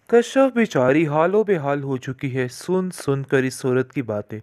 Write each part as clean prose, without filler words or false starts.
कश्यप बेचारी हालो बेहाल हो चुकी है सुन सुन कर इस औरत की बातें।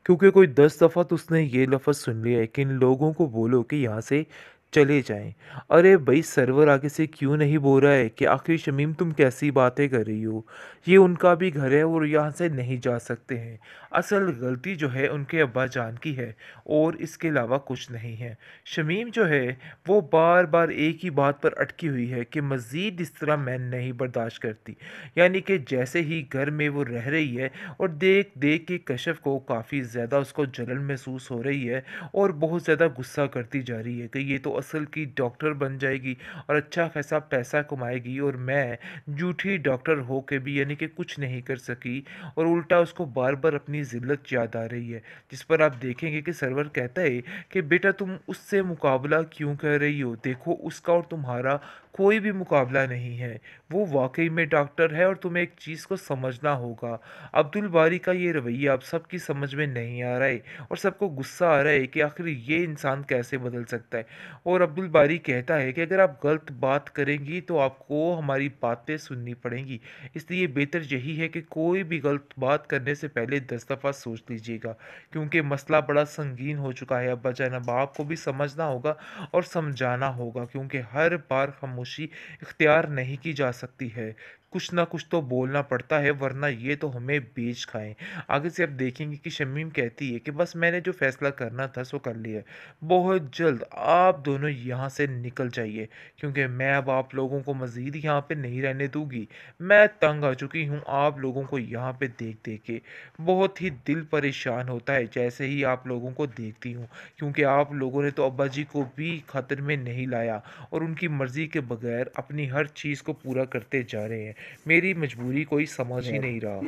क्योंकि कोई 10 दफ़ा तो उसने ये लफ्ज़ सुन लिया है कि इन लोगों को बोलो कि यहाँ से चले जाएं। अरे भाई, सर्वर आगे से क्यों नहीं बोल रहा है कि आखिर शमीम तुम कैसी बातें कर रही हो। ये उनका भी घर है और यहाँ से नहीं जा सकते हैं। असल गलती जो है उनके अब्बा जान की है और इसके अलावा कुछ नहीं है। शमीम जो है वो बार बार एक ही बात पर अटकी हुई है कि मज़ीद इस तरह मैं नहीं बर्दाश्त करती। यानी कि जैसे ही घर में वो रह रही है और देख देख के कश्यप को काफ़ी ज़्यादा उसको जलन महसूस हो रही है और बहुत ज़्यादा गुस्सा करती जा रही है कि ये तो असल की डॉक्टर बन जाएगी और अच्छा खासा पैसा कमाएगी और मैं झूठी डॉक्टर हो के भी यानी कि कुछ नहीं कर सकी। और उल्टा उसको बार बार अपनी ज़िल्लत याद आ रही है, जिस पर आप देखेंगे कि सरवर कहता है कि बेटा तुम उससे मुकाबला क्यों कर रही हो, देखो उसका और तुम्हारा कोई भी मुकाबला नहीं है। वो वाकई में डॉक्टर है और तुम्हें एक चीज़ को समझना होगा। अब्दुल बारी का ये रवैया अब सबकी समझ में नहीं आ रहा है और सबको गुस्सा आ रहा है कि आखिर ये इंसान कैसे बदल सकता है। और अब्दुल बारी कहता है कि अगर आप गलत बात करेंगी तो आपको हमारी बातें सुननी पड़ेंगी, इसलिए बेहतर यही है कि कोई भी गलत बात करने से पहले 10 दफ़ा सोच लीजिएगा, क्योंकि मसला बड़ा संगीन हो चुका है। अब्बा जान, अब आपको भी समझना होगा और समझाना होगा, क्योंकि हर बार खामोशी इख्तियार नहीं की जा सकती है। कुछ ना कुछ तो बोलना पड़ता है, वरना ये तो हमें बेच खाएं। आगे से आप देखेंगे कि शमीम कहती है कि बस मैंने जो फैसला करना था सो कर लिया है। बहुत जल्द आप दोनों यहाँ से निकल जाइए, क्योंकि मैं अब आप लोगों को मज़ीद यहाँ पे नहीं रहने दूंगी। मैं तंग आ चुकी हूँ आप लोगों को यहाँ पे देख देख के। बहुत ही दिल परेशान होता है जैसे ही आप लोगों को देखती हूँ, क्योंकि आप लोगों ने तो अब्बा जी को भी खतरे में नहीं लाया और उनकी मर्ज़ी के बगैर अपनी हर चीज़ को पूरा करते जा रहे हैं। मेरी मजबूरी कोई समझ ही नहीं रहा।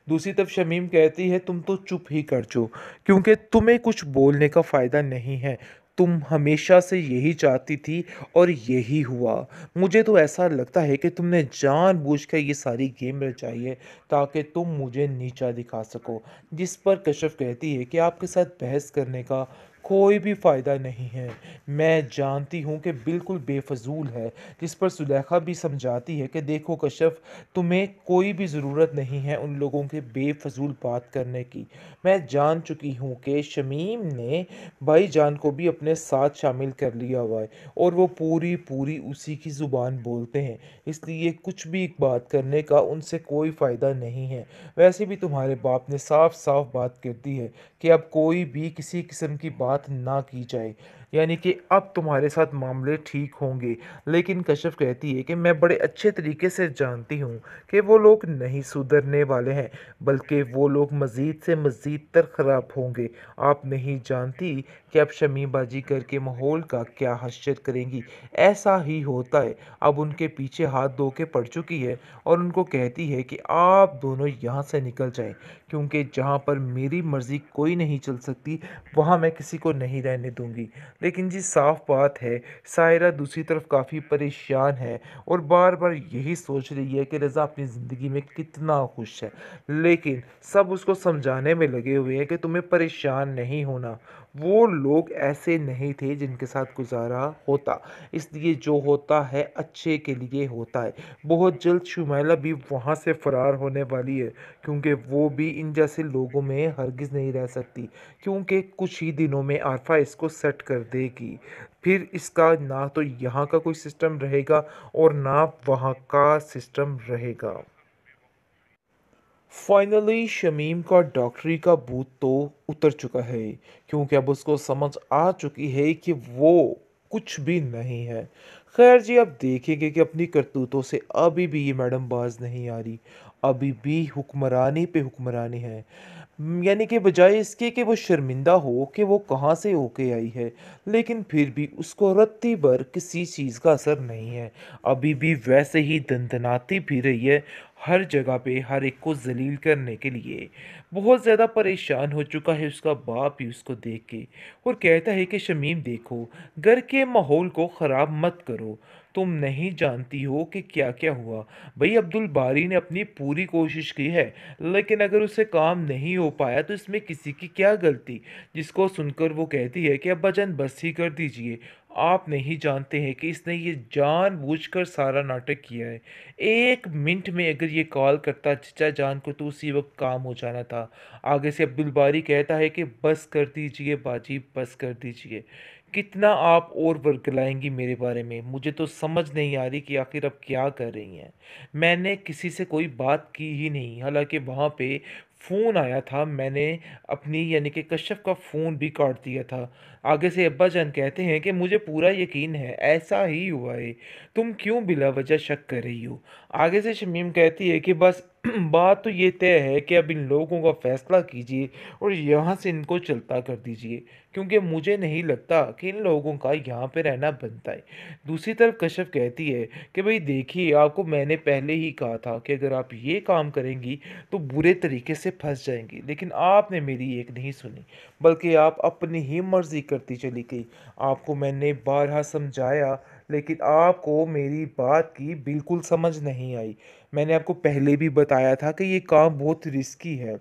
दूसरी तरफ शमीम कहती है तुम तो चुप ही कर जो, क्योंकि तुम्हें कुछ बोलने का फ़ायदा नहीं है। तुम हमेशा से यही चाहती थी और यही हुआ। मुझे तो ऐसा लगता है कि तुमने जानबूझकर ये सारी गेम रचाई है ताकि तुम मुझे नीचा दिखा सको। जिस पर कश्यप कहती है कि आपके साथ बहस करने का कोई भी फ़ायदा नहीं है। मैं जानती हूँ कि बिल्कुल बेफजूल है। जिस पर सुलेखा भी समझाती है कि देखो कश्यप, तुम्हें कोई भी ज़रूरत नहीं है उन लोगों के बेफजूल बात करने की। मैं जान चुकी हूँ कि शमीम ने भाईजान को भी अपने साथ शामिल कर लिया हुआ है और वो पूरी पूरी उसी की ज़ुबान बोलते हैं, इसलिए कुछ भी बात करने का उनसे कोई फ़ायदा नहीं है। वैसे भी तुम्हारे बाप ने साफ साफ बात कर दी है कि अब कोई भी किसी किस्म की बात ना की जाए, यानी कि अब तुम्हारे साथ मामले ठीक होंगे। लेकिन कश्यप कहती है कि मैं बड़े अच्छे तरीके से जानती हूँ कि वो लोग नहीं सुधरने वाले हैं, बल्कि वो लोग मज़ीद से मज़ीद तर ख़राब होंगे। आप नहीं जानती कि अब शमीम बाजी करके माहौल का क्या हश्र करेंगी। ऐसा ही होता है। अब उनके पीछे हाथ धो के पड़ चुकी है और उनको कहती है कि आप दोनों यहाँ से निकल जाएं, क्योंकि जहाँ पर मेरी मर्ज़ी कोई नहीं चल सकती वहाँ मैं किसी को नहीं रहने दूंगी। लेकिन जी साफ बात है, सायरा दूसरी तरफ काफ़ी परेशान है और बार बार यही सोच रही है कि रज़ा अपनी ज़िंदगी में कितना खुश है। लेकिन सब उसको समझाने में लगे हुए हैं कि तुम्हें परेशान नहीं होना, वो लोग ऐसे नहीं थे जिनके साथ गुजारा होता, इसलिए जो होता है अच्छे के लिए होता है। बहुत जल्द शुमैला भी वहाँ से फ़रार होने वाली है, क्योंकि वो भी इन जैसे लोगों में हरगिज़ नहीं रह सकती, क्योंकि कुछ ही दिनों में आरफा इसको सेट कर देगी। फिर इसका ना तो यहाँ का कोई सिस्टम रहेगा और ना वहाँ का सिस्टम रहेगा। फाइनली शमीम का डॉक्टरी का भूत तो उतर चुका है, क्योंकि अब उसको समझ आ चुकी है कि वो कुछ भी नहीं है। खैर जी, अब देखेंगे कि अपनी करतूतों से अभी भी ये मैडम बाज नहीं आ रही। अभी भी हुक्मरानी पे हुक्मरानी है। यानी कि बजाय इसके कि वो शर्मिंदा हो कि वो कहाँ से होके आई है, लेकिन फिर भी उसको रत्ती भर किसी चीज़ का असर नहीं है। अभी भी वैसे ही दंदनाती फिर रही है हर जगह पे, हर एक को जलील करने के लिए। बहुत ज़्यादा परेशान हो चुका है उसका बाप भी उसको देख के, और कहता है कि शमीम देखो, घर के माहौल को ख़राब मत करो। तुम नहीं जानती हो कि क्या क्या हुआ। भाई, अब्दुल बारी ने अपनी पूरी कोशिश की है, लेकिन अगर उससे काम नहीं हो पाया तो इसमें किसी की क्या गलती। जिसको सुनकर वो कहती है कि अब्बा जान बस ही कर दीजिए, आप नहीं जानते हैं कि इसने ये जानबूझकर सारा नाटक किया है। 1 मिनट में अगर ये कॉल करता चचा जान को तो उसी वक़्त काम हो जाना था। आगे से अब्दुल बारी कहता है कि बस कर दीजिए बाजी, बस कर दीजिए। कितना आप और वर्गलाएँगी मेरे बारे में? मुझे तो समझ नहीं आ रही कि आखिर आप क्या कर रही हैं? मैंने किसी से कोई बात की ही नहीं, हालाँकि वहाँ पे फ़ोन आया था, मैंने अपनी यानी कि कश्यप का फ़ोन भी काट दिया था। आगे से अब्बाजान कहते हैं कि मुझे पूरा यकीन है, ऐसा ही हुआ है। तुम क्यों बिला वजह शक कर रही हो? आगे से शमीम कहती है कि बस बात तो ये तय है कि अब इन लोगों का फ़ैसला कीजिए और यहाँ से इनको चलता कर दीजिए, क्योंकि मुझे नहीं लगता कि इन लोगों का यहाँ पे रहना बनता है। दूसरी तरफ कश्यप कहती है कि भई देखिए, आपको मैंने पहले ही कहा था कि अगर आप ये काम करेंगी तो बुरे तरीके से फँस जाएँगी, लेकिन आपने मेरी एक नहीं सुनी, बल्कि आप अपनी ही मर्ज़ी करती चली गई। आपको मैंने बारहा समझाया, लेकिन आपको मेरी बात की बिल्कुल समझ नहीं आई। मैंने आपको पहले भी बताया था कि ये काम बहुत रिस्की है।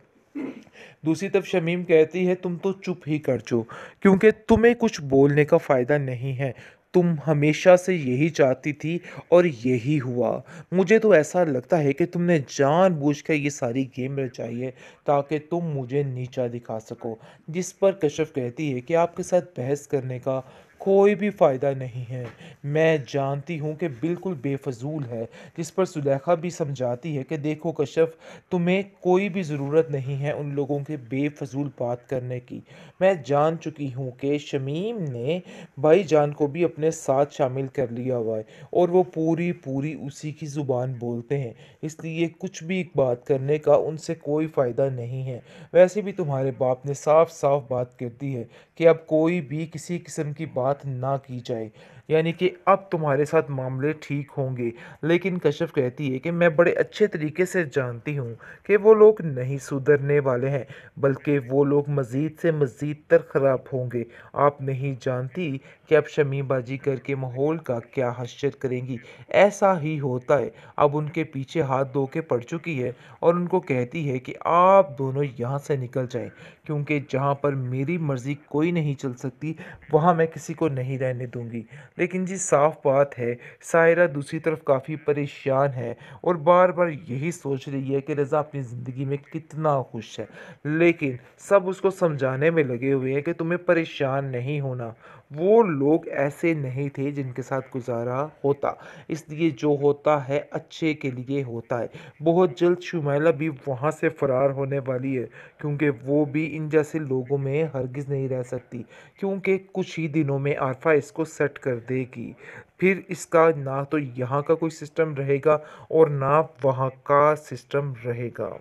दूसरी तरफ शमीम कहती है तुम तो चुप ही कर जाओ, क्योंकि तुम्हें कुछ बोलने का फ़ायदा नहीं है। तुम हमेशा से यही चाहती थी और यही हुआ। मुझे तो ऐसा लगता है कि तुमने जानबूझकर ये सारी गेम रचाई है ताकि तुम मुझे नीचा दिखा सको। जिस पर कश्यप कहती है कि आपके साथ बहस करने का कोई भी फ़ायदा नहीं है। मैं जानती हूँ कि बिल्कुल बेफजूल है। जिस पर सुलेखा भी समझाती है कि देखो कश्यप, तुम्हें कोई भी ज़रूरत नहीं है उन लोगों के बेफजूल बात करने की। मैं जान चुकी हूँ कि शमीम ने भाईजान को भी अपने साथ शामिल कर लिया हुआ है और वो पूरी पूरी उसी की ज़ुबान बोलते हैं, इसलिए कुछ भी बात करने का उनसे कोई फ़ायदा नहीं है। वैसे भी तुम्हारे बाप ने साफ साफ बात कर दी है कि अब कोई भी किसी किस्म की बात ना की जाए, यानी कि अब तुम्हारे साथ मामले ठीक होंगे। लेकिन कश्यप कहती है कि मैं बड़े अच्छे तरीके से जानती हूँ कि वो लोग नहीं सुधरने वाले हैं, बल्कि वो लोग मज़ीद से मज़ीद तर ख़राब होंगे। आप नहीं जानती कि अब शमीम बाजी करके माहौल का क्या हश्र करेंगी। ऐसा ही होता है। अब उनके पीछे हाथ धो के पड़ चुकी है और उनको कहती है कि आप दोनों यहाँ से निकल जाएं, क्योंकि जहाँ पर मेरी मर्ज़ी कोई नहीं चल सकती वहाँ मैं किसी को नहीं रहने दूंगी। लेकिन जी साफ बात है, सायरा दूसरी तरफ काफ़ी परेशान है और बार बार यही सोच रही है कि रज़ा अपनी ज़िंदगी में कितना खुश है, लेकिन सब उसको समझाने में लगे हुए हैं कि तुम्हें परेशान नहीं होना। वो लोग ऐसे नहीं थे जिनके साथ गुजारा होता, इसलिए जो होता है अच्छे के लिए होता है। बहुत जल्द शुमैला भी वहाँ से फ़रार होने वाली है, क्योंकि वो भी इन जैसे लोगों में हरगिज़ नहीं रह सकती, क्योंकि कुछ ही दिनों में आरफा इसको सेट कर देगी। फिर इसका ना तो यहाँ का कोई सिस्टम रहेगा और ना वहाँ का सिस्टम रहेगा।